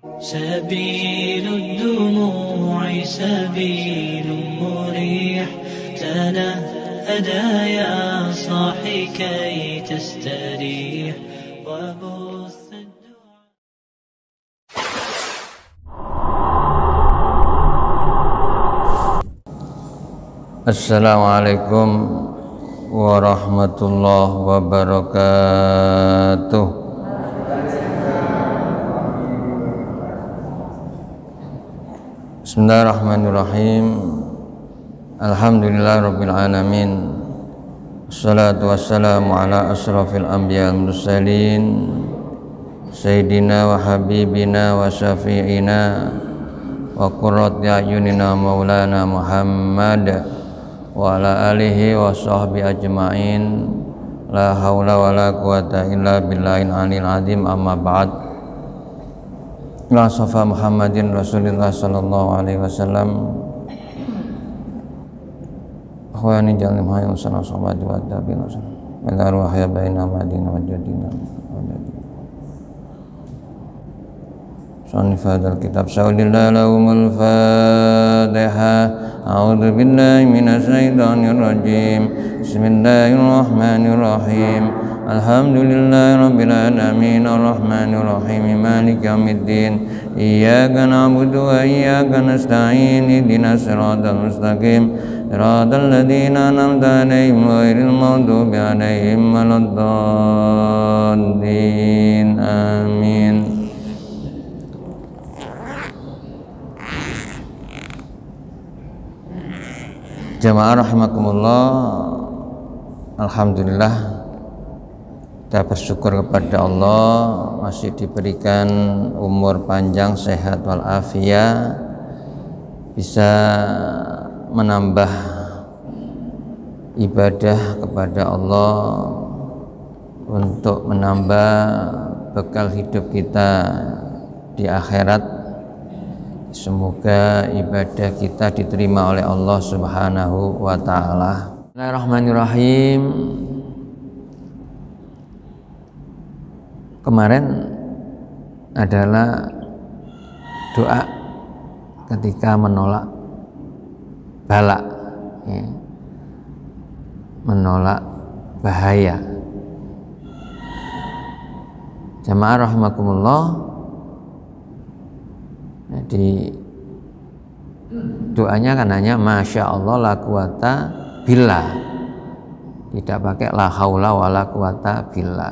سبيل الدموع سبيل مريح تنهدى يا صاحي كي تستريح وبث الدعاء. Assalamualaikum warahmatullahi wabarakatuh. Bismillahirrahmanirrahim. Alhamdulillahirabbil alamin. Wassalatu wassalamu ala asrafil anbiya wal mursalin sayyidina wa habibina wa syafi'ina wa qurrati a'yunina maulana Muhammad wa ala alihi wa sahbihi ajma'in. La haula wa la quwata illa billahil aliyil azim. Amma ba'd. La safa Muhammadin Rasulullah sallallahu alaihi wasallam. Akhwani jalim hayy usana sahabati wa tabi'in wa la ruha ya baina madina wa jadina Sanif hadal kitab saudillah lahumul fatiha. A'udzu billahi minasy syaithanir rajim. Bismillahirrahmanirrahim. Alhamdulillahirabbil alamin arrahmanir rahim maliki yaumiddin. Iyyaka na'budu wa iyyaka nasta'in. Ihdinas siratal mustaqim. Siratal ladzina an'amta 'alaihim ghairil maghdubi 'alaihim waladdallin. Amin. Jamaah rahimakumullah, alhamdulillah kita bersyukur kepada Allah masih diberikan umur panjang, sehat walafiat, bisa menambah ibadah kepada Allah untuk menambah bekal hidup kita di akhirat. Semoga ibadah kita diterima oleh Allah Subhanahu wa ta'ala. Bismillahirrahmanirrahim. Kemarin adalah doa ketika menolak bala, ya, menolak bahaya. Jamaah rahimakumullah. Jadi doanya kan hanya masya Allah la quwata billah, tidak pakai la haula wa la quwata billah,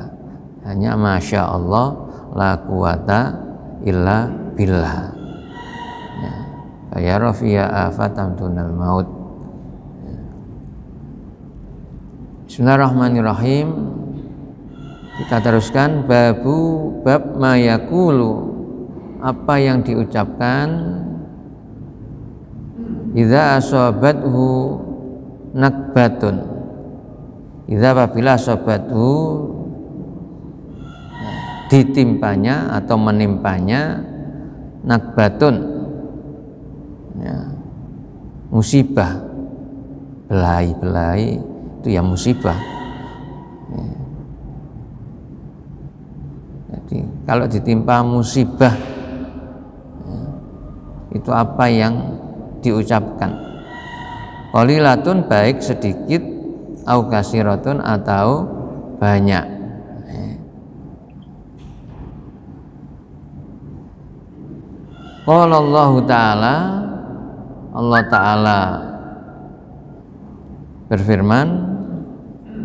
hanya masya Allah la quwata illa billah. Ya rafiya afatam tunal maut. Bismillahirrahmanirrahim. Kita teruskan bab mayakulu, apa yang diucapkan idza asabathu nakbatun, idza apabila asabathu ditimpanya atau menimpanya nakbatun, ya, musibah, belai itu ya musibah, ya. Jadi kalau ditimpa musibah, itu apa yang diucapkan? Qalilatun, baik sedikit, au kasiratun atau banyak. Qala Allah Ta'ala, Allah Ta'ala berfirman,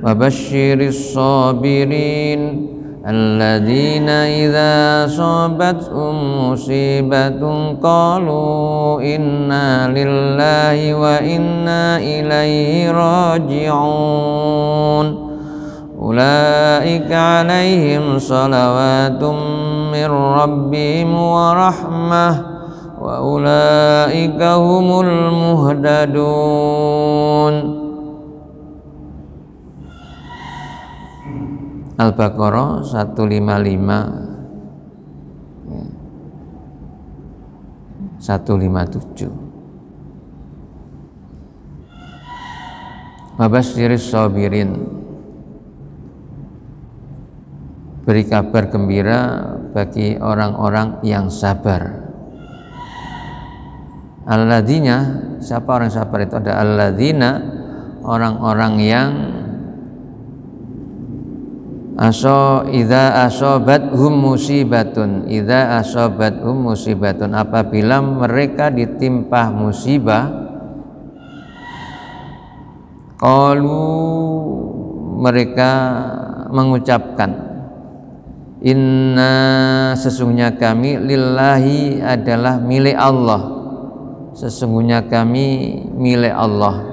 wa basyiris sabirin alladzina idza asabathum musibatun qalu inna lillahi wa inna ilaihi raji'un ulaika alaihim salawatum mir rabbihim wa rahmah wa ulaika humul muhtadun. Al-Baqarah 157. Mabasyiris sabirin, beri kabar gembira bagi orang-orang yang sabar. Alladzina, siapa orang sabar itu? Ada alladzina, orang-orang yang idza asabathum musibatun, apabila mereka ditimpa musibah, qalu, mereka mengucapkan, inna, sesungguhnya kami, lillahi, adalah milik Allah, sesungguhnya kami milik Allah.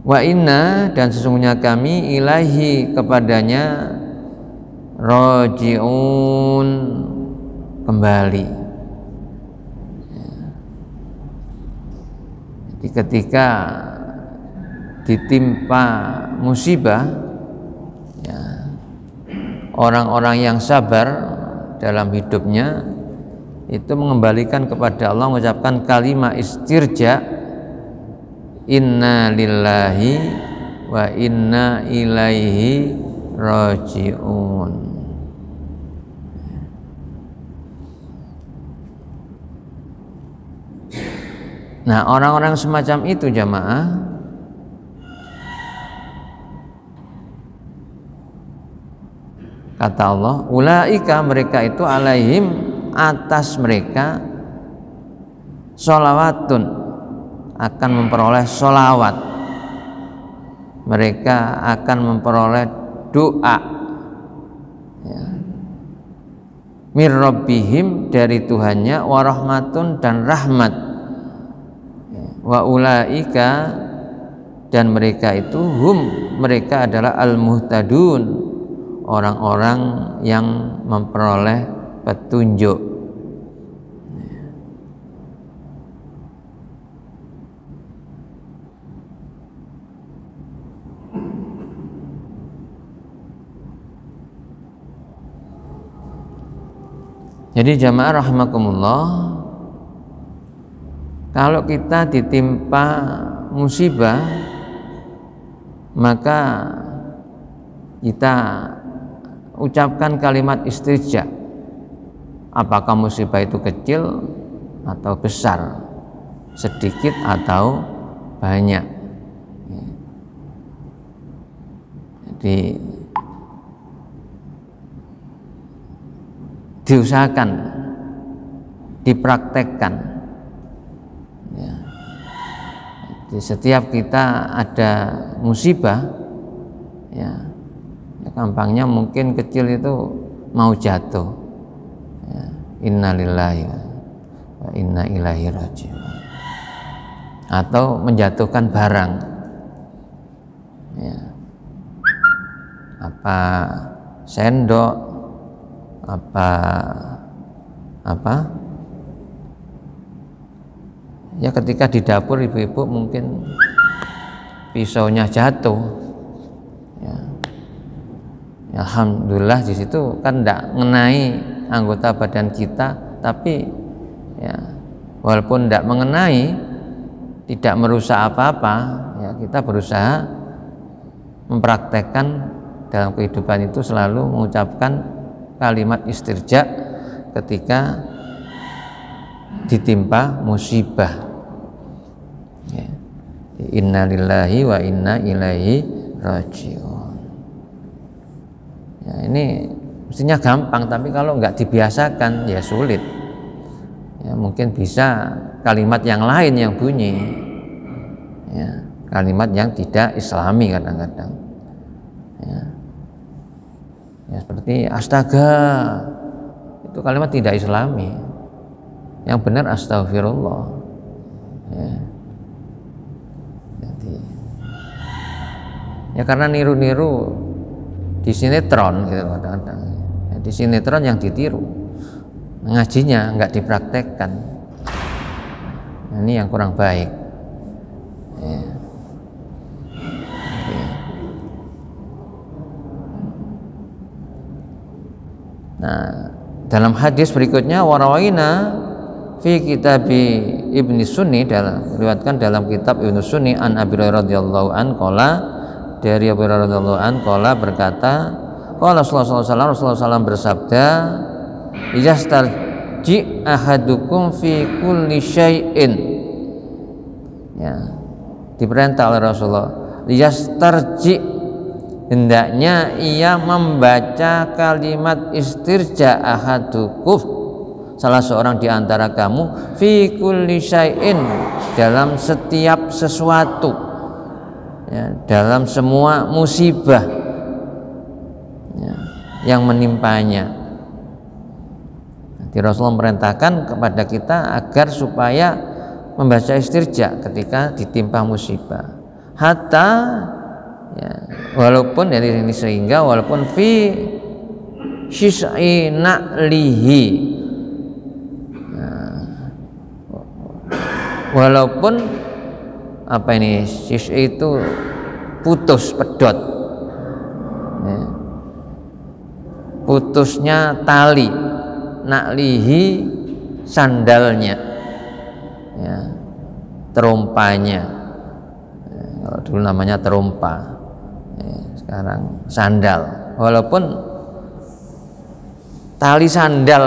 Wa inna, dan sesungguhnya kami, ilaihi, kepadanya, raji'un, kembali. Jadi ketika ditimpa musibah, ya, orang-orang yang sabar dalam hidupnya itu mengembalikan kepada Allah, mengucapkan kalimat istirja, inna lillahi wa inna ilaihi raji'un. Nah, orang-orang semacam itu jamaah, kata Allah, ulaika, mereka itu, alaihim, atas mereka, sholawatun, akan memperoleh sholawat, mereka akan memperoleh doa, ya, mir rabbihim, dari Tuhannya, warahmatun, dan rahmat, wa ulaika, dan mereka itu, mereka adalah al-muhtadun, orang-orang yang memperoleh petunjuk. Jadi jamaah rahimakumullah, kalau kita ditimpa musibah, maka kita ucapkan kalimat istirja, apakah musibah itu kecil atau besar, sedikit atau banyak. Jadi diusahakan, dipraktekkan, ya. Di setiap kita ada musibah, ya, gampangnya mungkin kecil itu mau jatuh, ya, innalillahi wa inna ilaihi raji'un, atau menjatuhkan barang, ya, apa sendok, apa ya, ketika di dapur ibu-ibu mungkin pisaunya jatuh, ya, alhamdulillah di situ kan tidak mengenai anggota badan kita, tapi ya walaupun tidak mengenai, tidak merusak apa-apa, ya kita berusaha mempraktekkan dalam kehidupan itu, selalu mengucapkan kalimat istirja ketika ditimpa musibah, ya. Inna lillahi wa inna ilaihi raji'un. Ya, ini mestinya gampang, tapi kalau nggak dibiasakan ya sulit. Ya, mungkin bisa kalimat yang lain yang bunyi, ya, kalimat yang tidak islami kadang-kadang, ya. Ya, seperti astaga, itu kalimat tidak islami. Yang benar astagfirullah, ya. Jadi, ya karena niru-niru di sinetron gitu kadang-kadang, ya, di sinetron yang ditiru, ngajinya nggak dipraktekkan, nah, ini yang kurang baik, ya. Nah, dalam hadis berikutnya, warawaina fi kitabi Ibnu Sunni, diriwayatkan dalam kitab Ibnu Sunni, an Abi Hurairah radhiyallahu an qala, dari Abu Hurairah radhiyallahu an qala berkata, Qala Rasulullah SAW bersabda, "Yastarji ahadukum fi kulli syai'in." Ya, diperintah oleh Rasulullah, "Yastarji," hendaknya ia membaca kalimat istirja ahadukum, salah seorang di antara kamu, fi kulli syai'in, dalam setiap sesuatu, ya, dalam semua musibah, ya, yang menimpanya. Jadi Rasulullah memerintahkan kepada kita agar supaya membaca istirja ketika ditimpa musibah. Hatta, ya, walaupun dari ini, sehingga walaupun fi syis'i na'lihi, walaupun apa ini, syis'i itu putus, pedot, ya, putusnya tali, na'lihi sandalnya, ya, terompanya, ya, kalau dulu namanya terompa, ya, sekarang sandal. Walaupun tali sandal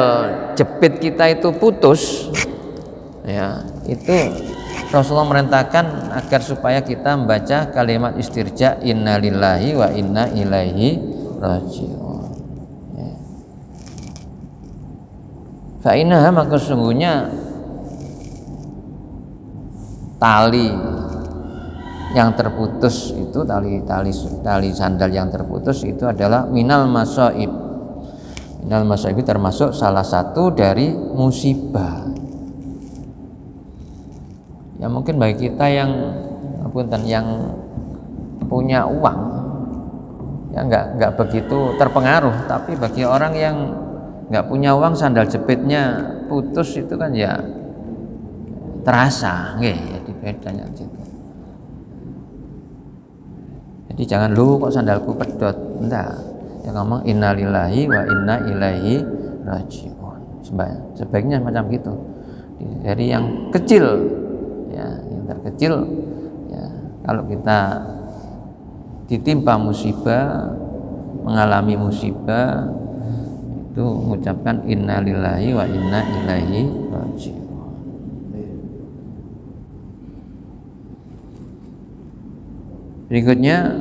jepit kita itu putus, ya, itu Rasulullah merintahkan agar supaya kita membaca kalimat istirja, innalillahi wa inna ilaihi raji'un. Fa innaha, maka sesungguhnya tali yang terputus itu, tali sandal yang terputus itu adalah minal masaib. Minal masaib termasuk salah satu dari musibah. Ya mungkin bagi kita yang punya uang, ya nggak begitu terpengaruh, tapi bagi orang yang nggak punya uang, sandal jepitnya putus itu kan ya terasa, jadi bedanya gitu. Jadi jangan, lu kok sandalku pedot, enggak, yang ngomong innalillahi wa inna ilaihi raji'un, sebaiknya macam gitu. Dari yang kecil, ya, yang terkecil, ya, kalau kita ditimpa musibah, mengalami musibah, itu mengucapkan innalillahi wa inna ilaihi raji'un. Berikutnya,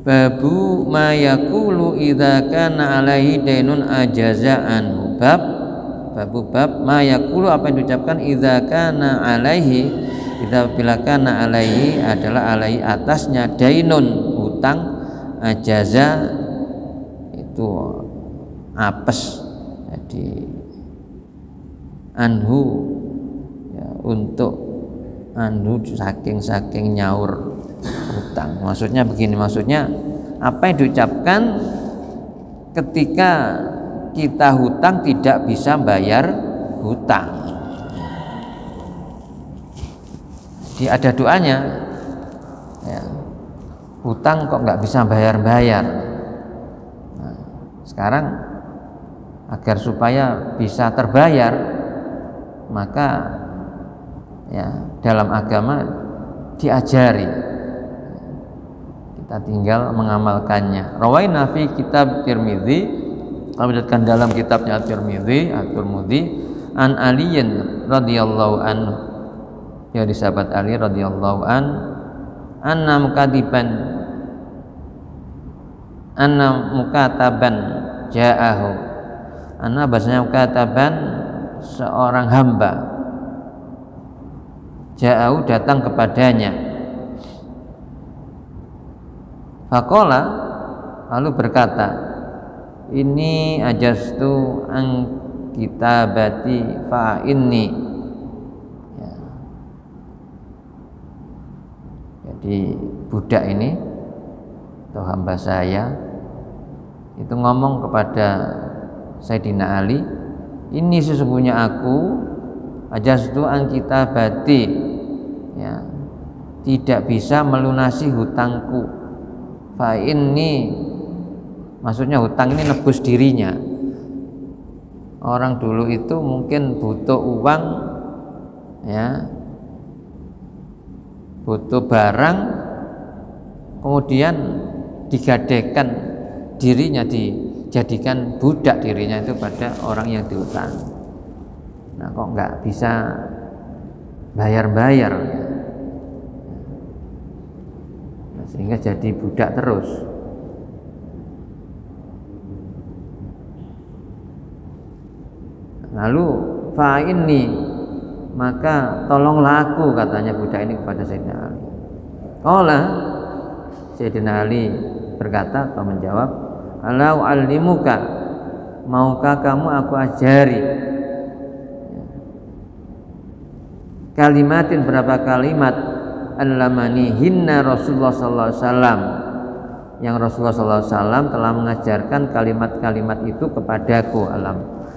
babu ma yaqulu idza kana alaihi dainun ajaza anhu. Bab ma yaqulu, apa yang diucapkan idza kana alaihi, idza bila kana alaihi adalah alaihi atasnya, dainun hutang, ajaza itu apes, jadi anhu, ya, untuk anhu saking nyaur hutang. Maksudnya begini, maksudnya apa yang diucapkan ketika kita hutang tidak bisa bayar hutang. Jadi ada doanya, ya, hutang kok nggak bisa bayar-bayar. Nah, sekarang agar supaya bisa terbayar, maka ya dalam agama diajari, kita tinggal mengamalkannya. Rawaina fi kitab Tirmidzi, meriwayatkan dalam kitabnya At-Tirmidzi, an Aliyin radhiyallahu anhu, dari sahabat Ali radhiyallahu an, anna mukataban ja'ahu, anna bahasanya mukataban seorang hamba, ja'ahu datang kepadanya, faqala, lalu berkata, ini ajastu an kitabati fa inni, ya. Jadi budak ini atau hamba saya itu ngomong kepada Sayyidina Ali, ini sesungguhnya aku ajastu an kitabati, ya, tidak bisa melunasi hutangku, fa inni, maksudnya hutang ini nebus dirinya. Orang dulu itu mungkin butuh uang, ya, butuh barang, kemudian digadaikan dirinya dijadikan budak dirinya itu pada orang yang diutang. Nah kok nggak bisa bayar-bayar ya? Nah, sehingga jadi budak terus. Lalu fa'inni, maka tolonglah aku, katanya budak ini kepada Sayyidina Ali. Qala, Sayyidina Ali berkata atau menjawab, ala u'allimuka, maukah kamu aku ajari kalimatin, berapa kalimat allamani hinna Rasulullah sallallahu alaihi wasallam, yang Rasulullah sallallahu alaihi wasallam telah mengajarkan kalimat-kalimat itu kepadaku.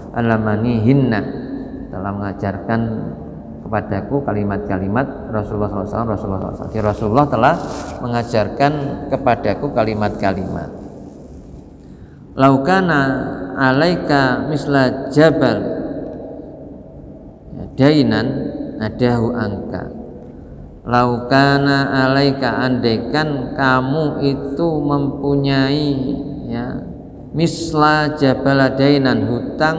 Allamani hinna, telah mengajarkan kepadaku kalimat-kalimat Rasulullah SAW. Jadi Rasulullah telah mengajarkan kepadaku kalimat-kalimat. Laukana alaika misla jabal dainan adahu angka. Laukana alaika, andaikan kamu itu mempunyai ya misla jabal dainan, hutang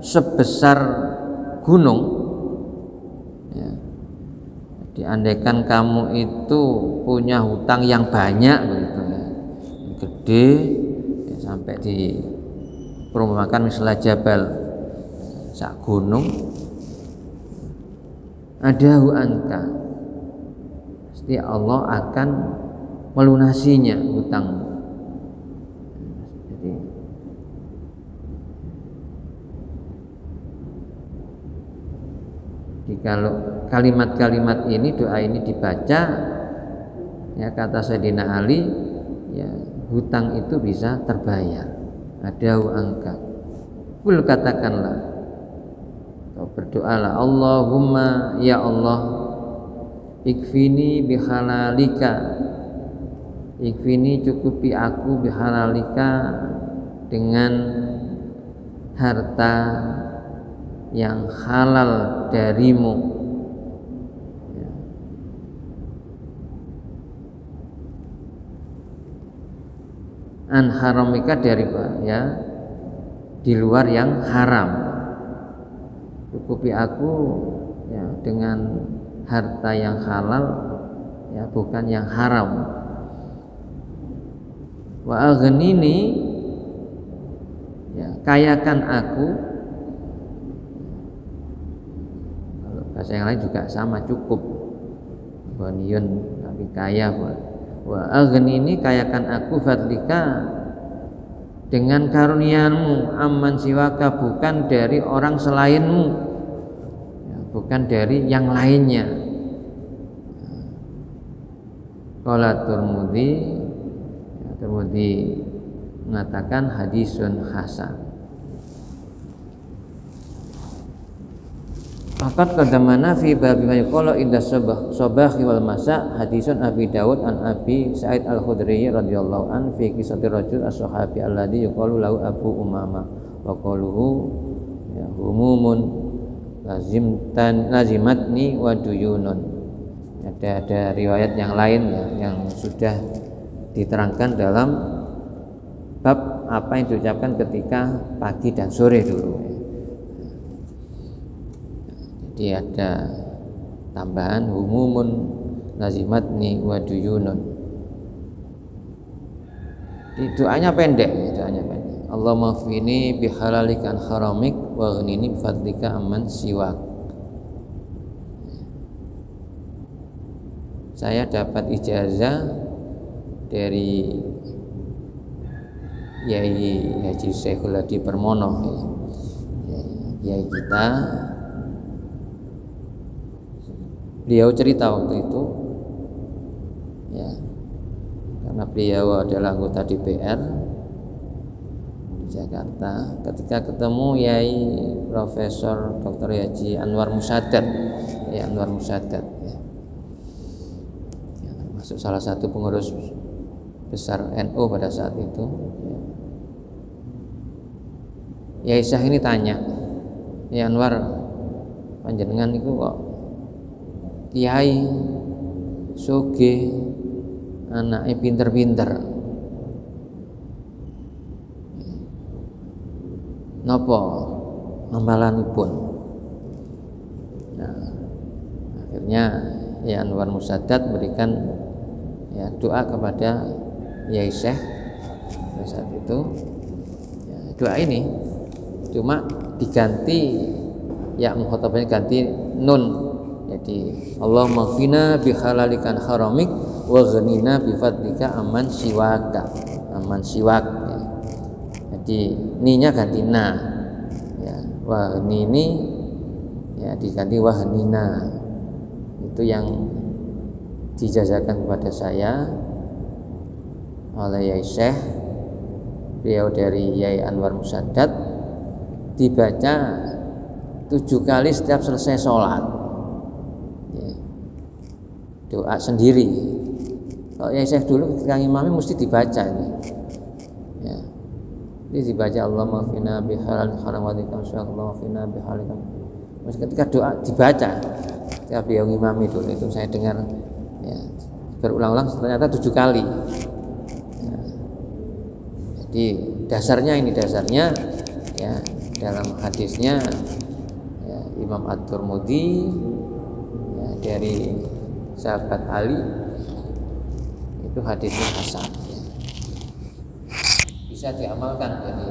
sebesar gunung ya. Jadi andaikan kamu itu punya hutang yang banyak begitu ya, gede ya, sampai diperumpamakan misla jabal, sak gunung, adahu anka, pasti Allah akan melunasinya hutangmu. Jadi kalau kalimat-kalimat ini, doa ini dibaca ya, kata Sayyidina Ali ya, hutang itu bisa terbayar. Adahu angka. Kul, katakanlah atau berdoalah, Allahumma ya Allah, ikfini bihalalika, ikfini cukupi aku bihalalika dengan harta yang halal darimu ya. An haramika, dari ya di luar yang haram. Cukupi aku ya dengan harta yang halal ya, bukan yang haram. Wa aghnini, ya kayakan aku. Bahasa yang lain juga sama, cukup, ghaniyun, tapi kaya. Wa aghnini, kayakan aku, fadlika, dengan karuniamu, amman siwaka, bukan dari orang selainmu ya, bukan dari yang lainnya. Qala Tirmidzi, ya, Tirmidzi mengatakan hadisun hasan. Faqad qadamana fi babi ma yaqulu inda sabahi wal masa, hadisun Abi Dawud an Abi Sa'id Al-Khudri radhiyallahu an fi qissati rajul as-sahabi alladhi yuqalu lahu Abu Umamah wa qaluhu ya humumun lazimatni wa duyunun. Ada riwayat yang lain ya, yang sudah diterangkan dalam bab apa yang diucapkan ketika pagi dan sore dulu. Jadi ada tambahan humumun lazimatni wa duyunun. Doanya pendek, doanya pendek. Allahumma fini bihalalika an haramik wa ghnini bifadlika amman siwak. Saya dapat ijazah dari Yai Haji Syekhul Hadi Permono ya, Yai kita. Beliau cerita waktu itu ya, karena beliau adalah anggota DPR di Jakarta, ketika ketemu Yai Profesor Dr. Haji Anwar Musaddad ya, Anwar Musaddad ya, termasuk salah satu pengurus besar NU pada saat itu ya. Yai Syah ini tanya, ya Anwar, panjenengan itu kok kiai sugih, anaknya pinter-pinter, napa amalanipun. Nah, akhirnya ya Anwar Musaddad berikan ya doa kepada Yai Syekh pada saat itu. Ya, doa ini cuma diganti ya mukhatabanya ganti nun. Jadi Allahumma fina bihalalikan haramik wa ghanina bifadlika aman siwaka. Aman siwak ya. Jadi ninya ganti na. Ya, wa nini ya diganti wahnina. Itu yang dijazakan kepada saya oleh Yai Syekh, beliau dari Yai Anwar Musaddad, dibaca 7 kali setiap selesai sholat ya. Doa sendiri. Kalau Yai Syekh dulu ketika ngimami mesti dibaca ini ya. Ini dibaca Allahumma fina bihalal haram wa dzikra Allahumma fina bihalal. Ketika doa dibaca ketika beliau ngimami itu saya dengar ya, berulang-ulang ternyata 7 kali ya. Jadi dasarnya ya dalam hadisnya ya, Imam At-Tirmidzi ya, dari sahabat Ali itu hadisnya hasan ya. Bisa diamalkan jadi